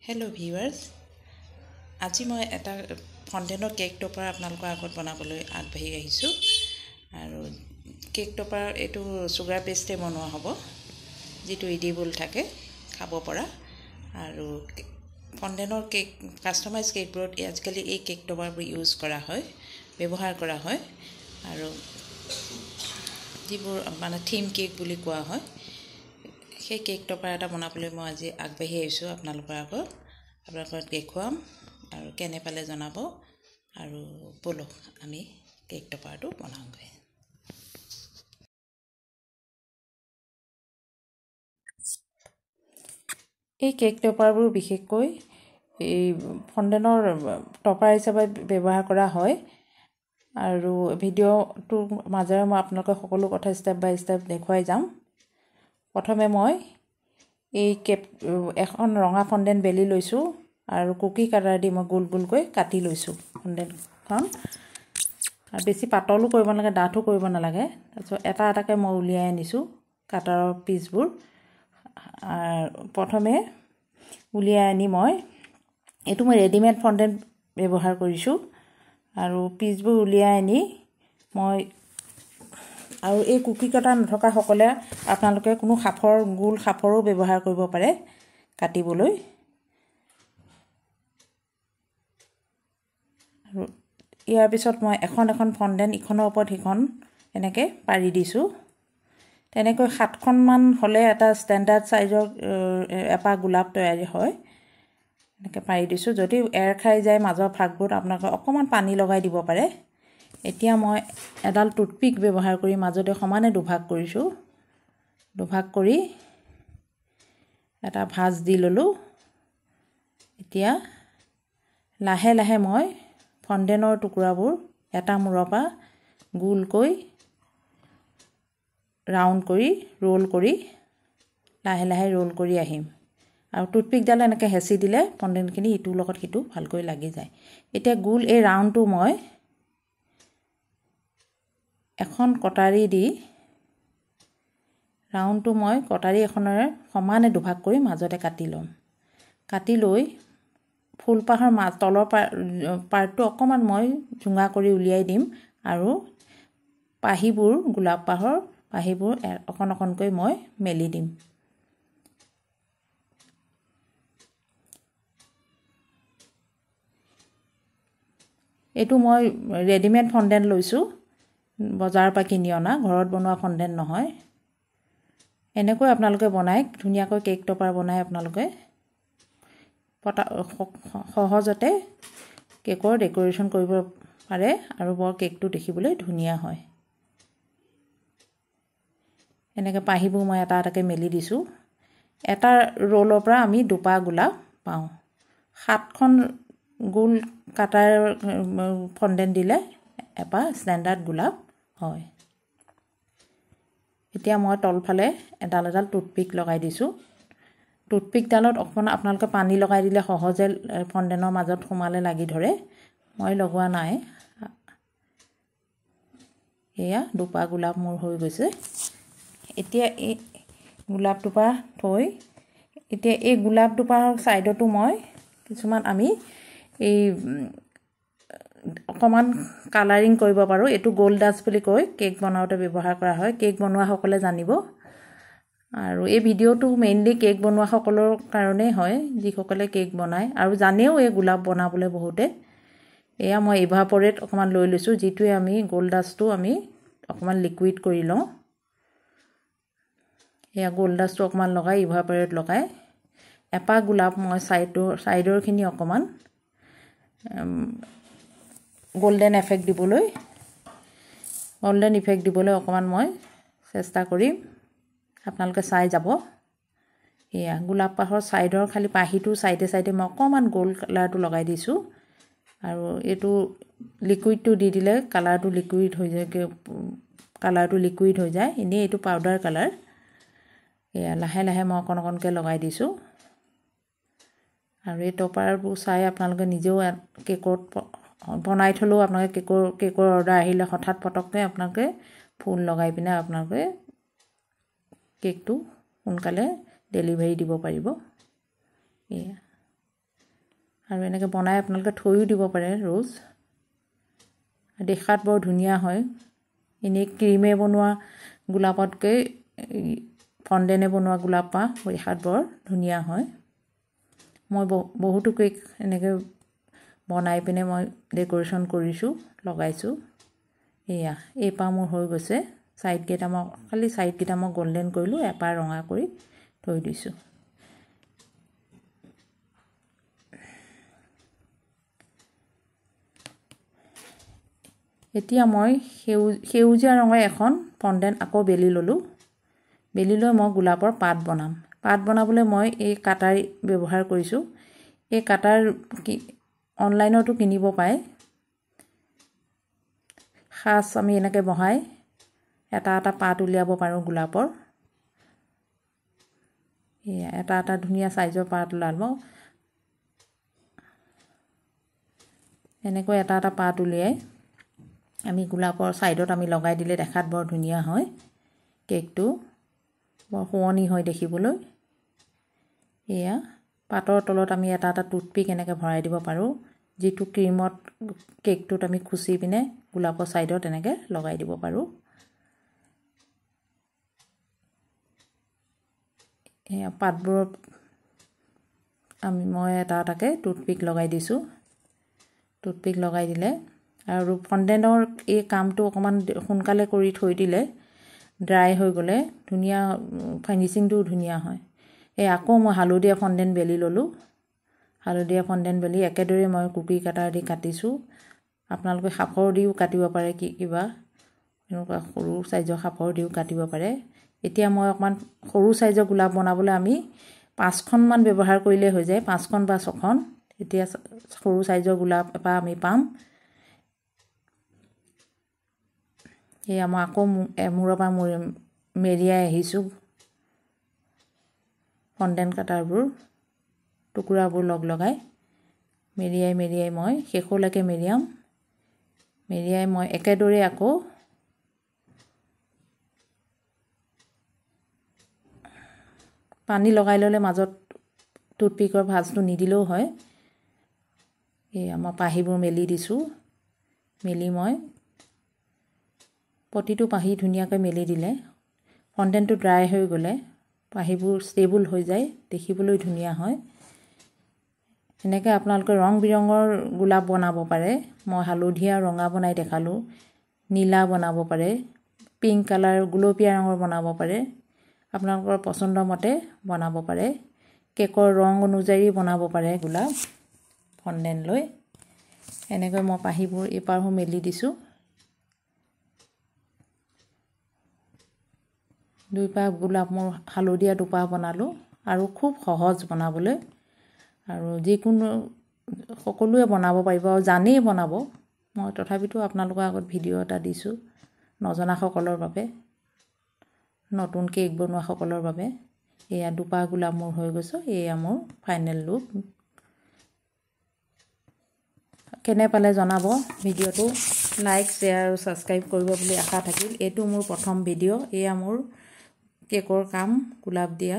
Hello viewers, আজি মই এটা ফন্ডেনৰ কেক টপাৰ আপোনালোকৰ আগত বনাবলৈ আগবাঢ়ি আহিছো আৰু কেক টপাৰ এটো সুগাৰ পেষ্টে বনোৱা হ'ব যেটো ইডিবল থাকে খাব পৰা আৰু ফন্ডেনৰ কেক কাস্টমাইজ কেকবোৰত আজিকালি এই কেক টপাৰবোৰ ইউজ কৰা হয় ব্যৱহাৰ কৰা হয় আৰু যিবোৰ মানে থিম কেক বুলি কোৱা হয় সেই কেক টপাৰ এটা বনাবলৈ মই আজি আগবাঢ়ি আহিছো আপোনালোকৰ আগত আপোনালোকক দেখুৱাম আৰু কেনে পালে জনাব আৰু বলক আমি কেক টপাৰটো বনাওঁগে এই কেক টপাৰবোৰ বিশেষকৈ এই ফন্ডেনৰ টপাৰ হিচাপে ব্যৱহাৰ কৰা হয় আৰু ভিডিওটো মাজেৰে মই আপোনালোকক সকলো কথা ষ্টেপ বাই ষ্টেপ দেখুৱাই যাম প্ৰথমে মই এই কেক এখন ৰঙা ফন্ডেন বেলি লৈছো আৰু কুকি কাটাৰ দি মই গোল গোলকৈ কাটি লৈছো ফন্ডেনখন আৰু বেছি পাতলও কৰিব নালাগে ডাঠো কৰিব নালাগে তাৰপিছত এটা এটাকৈ মই উলিয়াই আনিছো কাটাৰৰ পিচবোৰ প্ৰথমে উলিয়াই আনি মই এটো মই ৰেডিমেড ফন্ডেন ব্যৱহাৰ কৰিছো আৰু পিচবোৰ উলিয়াই আনি মই আৰু এই কুকি কাটা নথকা সকলে আপোনালোকে কোনো খাফৰ গোল খাফৰো ব্যৱহাৰ কৰিব পাৰে কাটিবলৈ আৰু ইয়াৰ পিছত মই এখন ফন্ডেন ইখনৰ ওপৰত হিখন এনেকৈ পাৰি দিছো তেনেকৈ 7খন মান হলে এটা ষ্টেণ্ডাৰ্ড সাইজৰ এপা গোলাপ তৈয়াৰী হয় এনেকৈ পাৰি দিছো যদি এৰ খাই যায় মাজৰ ফাকবোৰ আপোনালোকে অকমান পানী লগাই দিব পাৰে এতিয়া মই এডাল টুথপিক ব্যৱহাৰ কৰি মাজতে সমানে দুভাগ কৰিছো দুভাগ কৰি এটা ভাঁজ দি ললো এতিয়া লাহে লাহে মই ফন্ডেনৰ টুকুৰাবোৰ এটা মূৰপা গোলকৈ ৰাউন্ড কৰি ৰোল কৰি লাহে লাহে ৰোল কৰি আহিম আৰু টুথপিক ডালে এনেকৈ হেচি দিলে ফন্ডেনখিনি ইটোৰ লগত হিটো ভালকৈ লাগি যায় এতিয়া গোল এই ৰাউন্ডটো মই এখন কটাৰী দি ৰাউন্ডটো মই কটাৰী এখনেৰে সমানে দুভাগ কৰি মাজতে কাটি লম কাটি লৈ ফুলপাহৰ মাজ তলৰ পাৰ্টটো অকমান মই জুঙা কৰি উলিয়াই দিম আৰু পাহিবোৰ গোলাপ পাহৰ পাহিবোৰ অকনকৈ মই মেলি দিম এটো মই ৰেডিমেড ফন্ডেন লৈছো বজাৰৰ পৰা কিনি অনা ঘৰত বনোৱা ফন্ডেন নহয় এনেকৈ আপোনালোকে বনাই ধুনিয়াকৈ কেক টপাৰ বনাই আপোনালোকে সহজতে কেকৰ ডেকোৰেশন কৰিব পাৰে আৰু বৰ কেকটো দেখিবলৈ ধুনিয়া হয় এনেকৈ পাহিবোৰ মই এটা এটাকৈ মেলি দিছো এটা ৰোলৰ পৰা আমি দুপা গোলাপ পাওঁ 7খন গোল কাটাৰ ফন্ডেন দিলে এপা ষ্টেণ্ডাৰ্ড গোলাপ হয় এতিয়া মই তলফালে এডাল টুথপিক লগাই দিছো টুথপিক ডালত অকন আপোনালোকে পানী লগাই দিলে সহজে ফন্ডেনৰ মাজত সোমালে লাগি ধৰে মই লগোৱা নাই এয়া দুপা গোলাপ মোৰ হৈ গৈছে এতিয়া এই গোলাপ দুপা থৈ এতিয়া এই গোলাপ দুপাৰ সাইডটো মই কিছুমান আমি এই অকমান কালাৰিং কৰিব পাৰো এটো গোল্ড ডাস্ট বুলি কয় কেক বনাওতে ব্যৱহাৰ কৰা হয় কেক বনোৱা সকলে জানিব আৰু এই ভিডিওটো মেইনলি কেক বনোৱা সকলৰ কাৰণে হয় যি সকলে কেক বনায় আৰু জানেও এই গোলাপ বনাবলৈ বহুতে এয়া মই ইভাপৰেট অকমান লৈ লৈছো যেটোৱে আমি গোল্ড ডাস্টটো আমি অকমান লিকুইড কৰি লওঁ এয়া গোল্ড ডাস্টটো অকমান লগাই ইভাপৰেট লগাই এপা গোলাপ মই সাইডৰ খিনি অকমান গোল্ডেন ইফেক্ট দিবলৈ অকমান মই চেষ্টা কৰিম আপোনালোকে চাই যাব এয়া গোলাপ পাহৰ সাইডৰ খালি পাহিটো সাইডে মই অকমান গোল্ড কালাৰটো লগাই দিছো আৰু এটো লিকুইডটো দি দিলে কালাৰটো লিকুইড হৈ যায় এনে এটো পাউডাৰ কালাৰ এয়া লাহে লাহে মই অকনকৈ লগাই দিছো আৰু এই টপাৰবোৰ চাই আপোনালোকে নিজেও কেকত বনাই থলো আপোনালোকে কেকৰ অৰ্ডাৰ আহিলে হঠাৎ পটককে আপোনালোকে ফুল লগাই পিনে আপোনালোকে কেকটো সোনকালে ডেলিভাৰি দিব পাৰিব এয়া আৰু এনেকৈ বনাই আপোনালোকে থৈও দিব পাৰে ৰ'জ দেখাত বৰ ধুনীয়া হয় এনেই ক্ৰীমে বনোৱা গোলাপতকৈ ফণ্ডেনে বনোৱা গোলাপ দেখাত বৰ ধুনীয়া হয় মই বহুতো কেক এনেকৈ বনাই পিনে মই ডেকোৰেশ্যন কৰিছোঁ লগাইছোঁ এয়া এই মোৰ হৈ গৈছে সাইডকেইটা মই খালি সাইডকেইটা মই গোল্ডেন কৰিলোঁ এপাৰ ৰঙা কৰি থৈ দিছোঁ এতিয়া মই সেউজীয়া ৰঙৰ এখন ফণ্ডেন আকৌ বেলি ল'লোঁ বেলি লৈ মই গোলাপৰ পাত বনাম পাত বনাবলৈ মই এই কাটাৰ ব্যৱহাৰ কৰিছোঁ এই কাটাৰ অনলাইনতো কিনিব পায় খাস আমি এনেকৈ বহাই এটা পাত উলিয়াব পাৰোঁ গোলাপৰ এয়া এটা ধুনীয়া সাইজৰ পাত ওলাব এনেকৈ এটা পাত উলিয়াই আমি গোলাপৰ সাইডত আমি লগাই দিলে দেখাত বৰ ধুনীয়া হয় কেকটো বৰ শুৱনি হয় দেখিবলৈ এয়া পাতৰ তলত আমি এটা টুথপিক এনেকৈ ভৰাই দিব পাৰোঁ যেটো ক্ৰীমত কেকটোত আমি খুচি পিনে গোলাপৰ সাইডত এনেকৈ লগাই দিব পাৰোঁ এয়া পাতবোৰত মই এটাকে টুথপিক লগাই দিছোঁ টুথপিক লগাই দিলে আৰু ফণ্ডেনৰ এই কামটো অকমান সোনকালে কৰি থৈ দিলে ড্ৰাই হৈ গ'লে ধুনীয়া ফিনিশিংটো ধুনীয়া হয় এই আকৌ মই হালধীয়া ফণ্ডেন বেলি ল'লোঁ হালধীয়া ফণ্ডেন বেলি একেদৰে মই কুকি কাটাৰ দি কাটিছোঁ আপোনালোকে খাপৰ দিও কাটিব পাৰে কিবা এনেকুৱা সৰু সাইজৰ খাপৰ দিও কাটিব পাৰে এতিয়া মই অকমান সৰু সাইজৰ গোলাপ বনাবলৈ আমি 5খন মান ব্যৱহাৰ কৰিলে হৈ যায় 5খন বা 6খন এতিয়া সৰু সাইজৰ গোলাপ এপা আমি পাম এই মই আকৌ মূৰৰ পৰা মেৰিয়াই আহিছোঁ ফণ্ডেন কাটাৰবোৰ টুকুৰাবোৰ লগাই মেৰিয়াই মই শেষলৈকে মেৰিয়াই মই একেদৰে আকৌ পানী লগাই ল'লে মাজত টুথপিকৰ ভাঁজটো নিদিলেও হয় এই মই পাহিবোৰ মেলি দিছোঁ মেলি মই প্ৰতিটো পাহি ধুনীয়াকৈ মেলি দিলে ফণ্ডেনটো ড্ৰাই হৈ গ'লে পাহিবোৰ ষ্টেবল হৈ যায় দেখিবলৈ ধুনীয়া হয় এনেকৈ আপোনালোকে ৰং বিৰঙৰ গোলাপ বনাব পাৰে মই হালধীয়া ৰঙা বনাই দেখালোঁ নীলা বনাব পাৰে পিংক কালাৰ গুলপীয়া ৰঙৰ বনাব পাৰে আপোনালোকৰ পছন্দ মতে বনাব পাৰে কেকৰ ৰং অনুযায়ী বনাব পাৰে গোলাপ ফণ্ডেন লৈ এনেকৈ মই পাহিবোৰ এপাৰহো মেলি দিছোঁ দুইপাহ গোলাপ মোৰ হালধীয়া দুপাহ বনালোঁ আৰু খুব সহজ বনাবলৈ আৰু যিকোনো সকলোৱে বনাব পাৰিব আৰু জানেই বনাব মই তথাপিতো আপোনালোকৰ আগত ভিডিঅ' এটা দিছোঁ নজনাসকলৰ বাবে নতুন কেক বনোৱা সকলৰ বাবে এয়া দুপাহ গোলাপ মোৰ হৈ গৈছে এয়া মোৰ ফাইনেল লুক কেনে পালে জনাব ভিডিঅ'টো লাইক শ্বেয়াৰ আৰু সাবস্ক্ৰাইব কৰিব বুলি আশা থাকিল এইটো মোৰ প্ৰথম ভিডিঅ' এয়া মোৰ কেকৰ কাম গোলাপ দিয়া